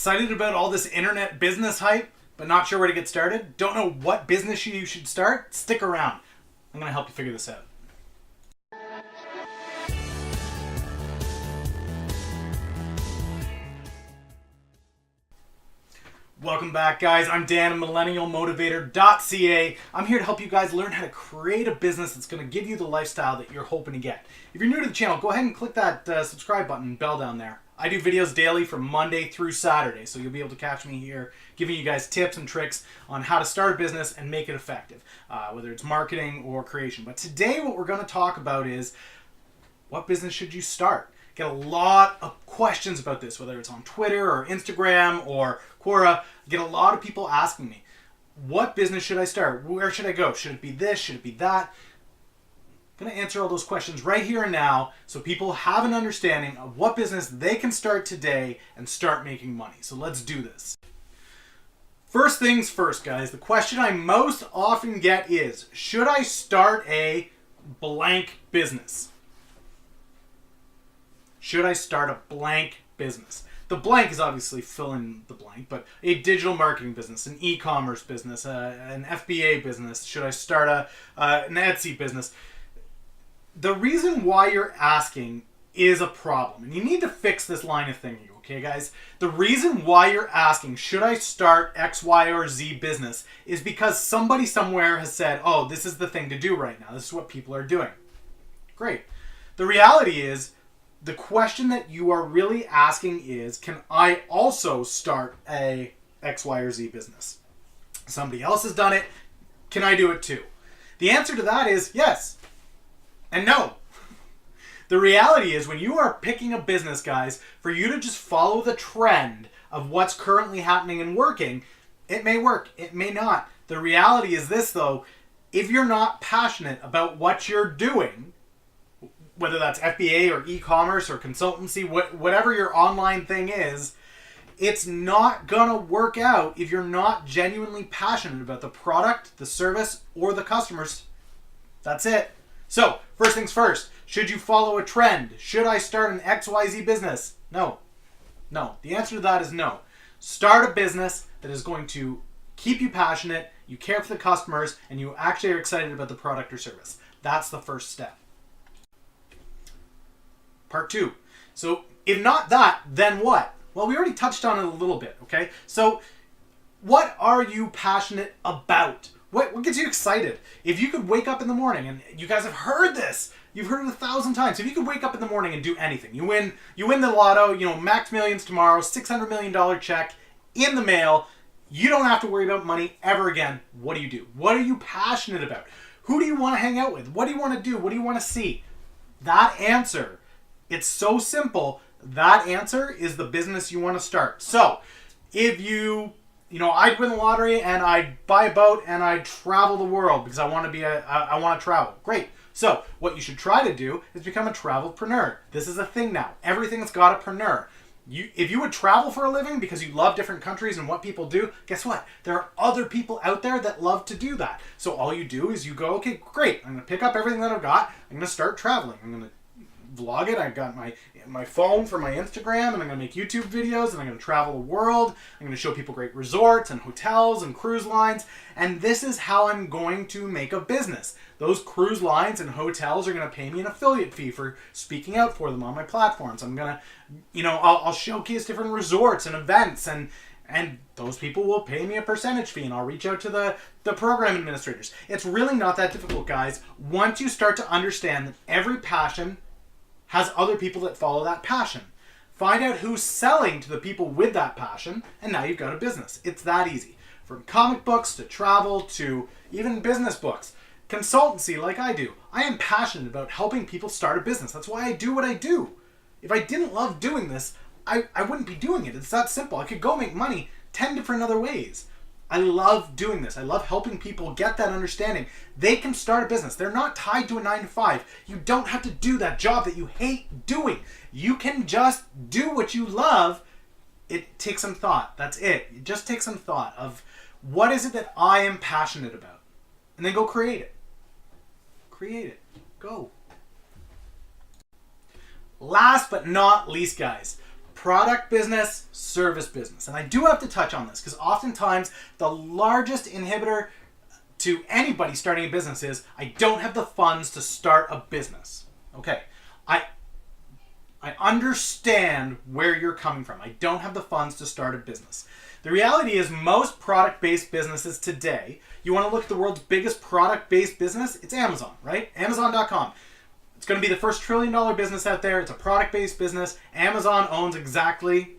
Excited about all this internet business hype, but not sure where to get started? Don't know what business you should start? Stick around. I'm going to help you figure this out. Welcome back, guys. I'm Dan at millennialmotivator.ca. I'm here to help you guys learn how to create a business that's going to give you the lifestyle that you're hoping to get. If you're new to the channel, go ahead and click that subscribe button and bell down there. I do videos daily from Monday through Saturday, so you'll be able to catch me here giving you guys tips and tricks on how to start a business and make it effective, whether it's marketing or creation. But today what we're going to talk about is what business should you start? Get a lot of questions about this, whether it's on Twitter or Instagram or Quora. I get a lot of people asking me, what business should I start? Where should I go? Should it be this? Should it be that? I'm going to answer all those questions right here and now so people have an understanding of what business they can start today and start making money. So let's do this. First things first, guys. The question I most often get is, should I start a blank business? Should I start a blank business? The blank is obviously fill in the blank, but a digital marketing business, an e-commerce business, an FBA business. Should I start an Etsy business? The reason why you're asking is a problem, and you need to fix this line of thinking, okay, guys? The reason why you're asking, should I start X, Y, or Z business, is because somebody somewhere has said, oh, this is the thing to do right now. This is what people are doing. Great. The reality is, the question that you are really asking is, can I also start a X, Y, or Z business? Somebody else has done it. Can I do it too? The answer to that is yes and no. The reality is, when you are picking a business, guys, for you to just follow the trend of what's currently happening and working, it may work, it may not. The reality is this, though: if you're not passionate about what you're doing, whether that's FBA or e-commerce or consultancy, whatever your online thing is, it's not gonna work out if you're not genuinely passionate about the product, the service, or the customers. That's it. So, first things first, should you follow a trend? Should I start an XYZ business? No. No. The answer to that is no. Start a business that is going to keep you passionate, you care for the customers, and you actually are excited about the product or service. That's the first step. Part two. So if not that, then what? Well, we already touched on it a little bit, okay? So what are you passionate about? What gets you excited? If you could wake up in the morning, and you guys have heard this, you've heard it 1,000 times. If you could wake up in the morning and do anything, you win the lotto, max millions tomorrow, $600 million check in the mail, you don't have to worry about money ever again. What do? What are you passionate about? Who do you want to hang out with? What do you want to do? What do you want to see? That answer, it's so simple. That answer is the business you want to start. So if I'd win the lottery and I'd buy a boat and I'd travel the world because I want to travel. Great. So what you should try to do is become a travelpreneur. This is a thing now. Everything's got a preneur. If you would travel for a living because you love different countries and what people do, guess what? There are other people out there that love to do that. So all you do is you go, okay, great. I'm going to pick up everything that I've got. I'm going to start traveling. I'm going to vlog it. I've got my phone for my Instagram, and I'm going to make YouTube videos, and I'm going to travel the world. I'm going to show people great resorts and hotels and cruise lines, and this is how I'm going to make a business. Those cruise lines and hotels are going to pay me an affiliate fee for speaking out for them on my platforms. I'm going to, I'll showcase different resorts and events, and those people will pay me a percentage fee, and I'll reach out to the program administrators. It's really not that difficult, guys. Once you start to understand that every passion has other people that follow that passion. Find out who's selling to the people with that passion, and now you've got a business. It's that easy. From comic books to travel to even business books. Consultancy like I do. I am passionate about helping people start a business. That's why I do what I do. If I didn't love doing this, I wouldn't be doing it. It's that simple. I could go make money 10 different other ways. I love doing this. I love helping people get that understanding. They can start a business. They're not tied to a 9-to-5. You don't have to do that job that you hate doing. You can just do what you love. It takes some thought. That's it. It just takes some thought of what is it that I am passionate about. And then go create it. Create it. Go. Last but not least, guys, product business, service business. And I do have to touch on this because oftentimes the largest inhibitor to anybody starting a business is I don't have the funds to start a business. Okay, I understand where you're coming from. I don't have the funds to start a business. The reality is most product-based businesses today, you want to look at the world's biggest product-based business, it's Amazon, right? Amazon.com. It's going to be the first $1 trillion business out there. It's a product-based business. Amazon owns exactly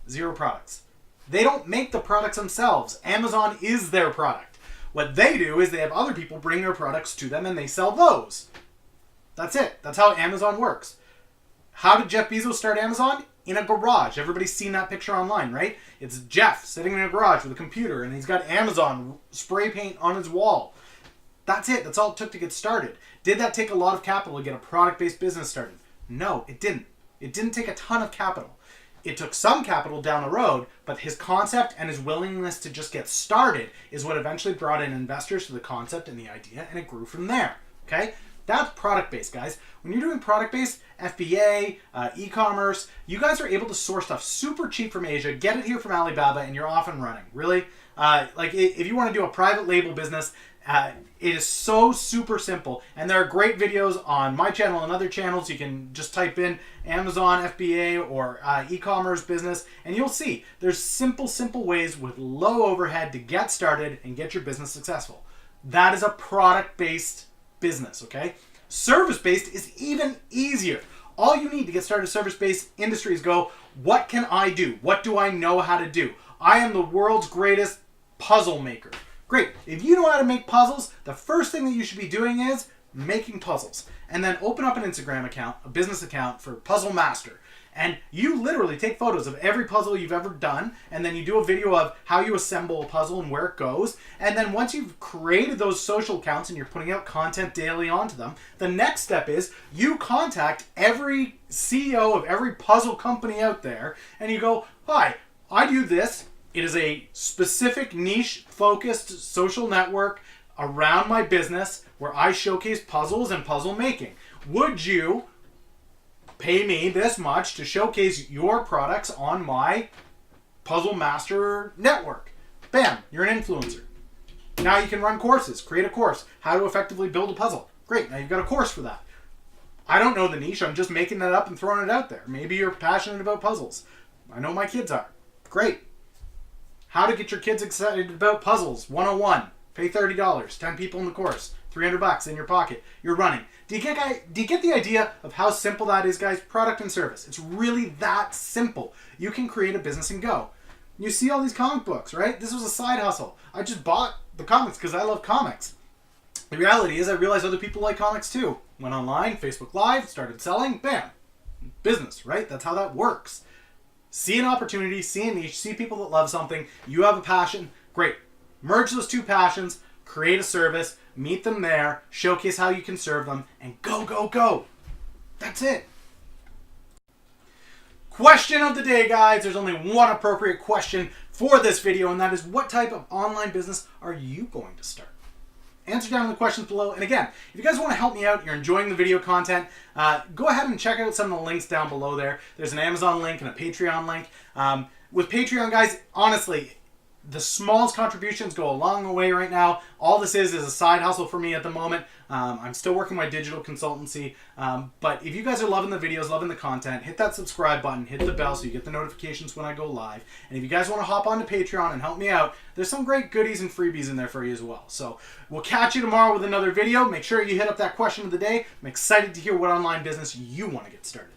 0 products. They don't make the products themselves. Amazon is their product. What they do is they have other people bring their products to them and they sell those. That's it. That's how Amazon works. How did Jeff Bezos start Amazon? In a garage. Everybody's seen that picture online, right? It's Jeff sitting in a garage with a computer and he's got Amazon spray paint on his wall. That's it. That's all it took to get started. Did that take a lot of capital to get a product-based business started? No, it didn't. It didn't take a ton of capital. It took some capital down the road, but his concept and his willingness to just get started is what eventually brought in investors to the concept and the idea, and it grew from there. Okay? That's product-based, guys. When you're doing product-based, FBA, e-commerce, you guys are able to source stuff super cheap from Asia, get it here from Alibaba, and you're off and running. Really? If you want to do a private label business, it is so super simple. And there are great videos on my channel and other channels. You can just type in Amazon FBA or e-commerce business, and you'll see there's simple ways with low overhead to get started and get your business successful. That is a product-based business, okay? Service-based is even easier. All you need to get started service-based industry is go, what can I do? What do I know how to do? I am the world's greatest puzzle maker. Great. If you know how to make puzzles, the first thing that you should be doing is making puzzles. And then open up an Instagram account, a business account for Puzzle Master. And you literally take photos of every puzzle you've ever done, and then you do a video of how you assemble a puzzle and where it goes. And then once you've created those social accounts and you're putting out content daily onto them, the next step is you contact every CEO of every puzzle company out there, and you go, hi, I do this. It is a specific niche-focused social network around my business where I showcase puzzles and puzzle making. Would you pay me this much to showcase your products on my Puzzle Master network? Bam, you're an influencer. Now you can run courses, create a course, how to effectively build a puzzle. Great, now you've got a course for that. I don't know the niche, I'm just making that up and throwing it out there. Maybe you're passionate about puzzles. I know my kids are. Great. How to get your kids excited about puzzles 101. Pay $30, 10 people in the course, $300 in your pocket. You're running. Do you get the idea of how simple that is, guys? Product and service. It's really that simple. You can create a business and go. You see all these comic books, right? This was a side hustle. I just bought the comics because I love comics. The reality is I realized other people like comics too. Went online, Facebook Live, started selling, bam. Business, right? That's how that works. See an opportunity, see a niche, see people that love something, you have a passion, great. Merge those two passions, create a service, meet them there, showcase how you can serve them, and go, go, go. That's it. Question of the day, guys. There's only one appropriate question for this video, and that is, what type of online business are you going to start? Answer down in the questions below. And again, if you guys want to help me out, you're enjoying the video content, go ahead and check out some of the links down below there. There's an Amazon link and a Patreon link. With Patreon, guys, honestly, the smallest contributions go a long way right now. All this is a side hustle for me at the moment. I'm still working my digital consultancy. But if you guys are loving the videos, loving the content, hit that subscribe button, hit the bell so you get the notifications when I go live. And if you guys want to hop onto Patreon and help me out, there's some great goodies and freebies in there for you as well. So we'll catch you tomorrow with another video. Make sure you hit up that question of the day. I'm excited to hear what online business you want to get started.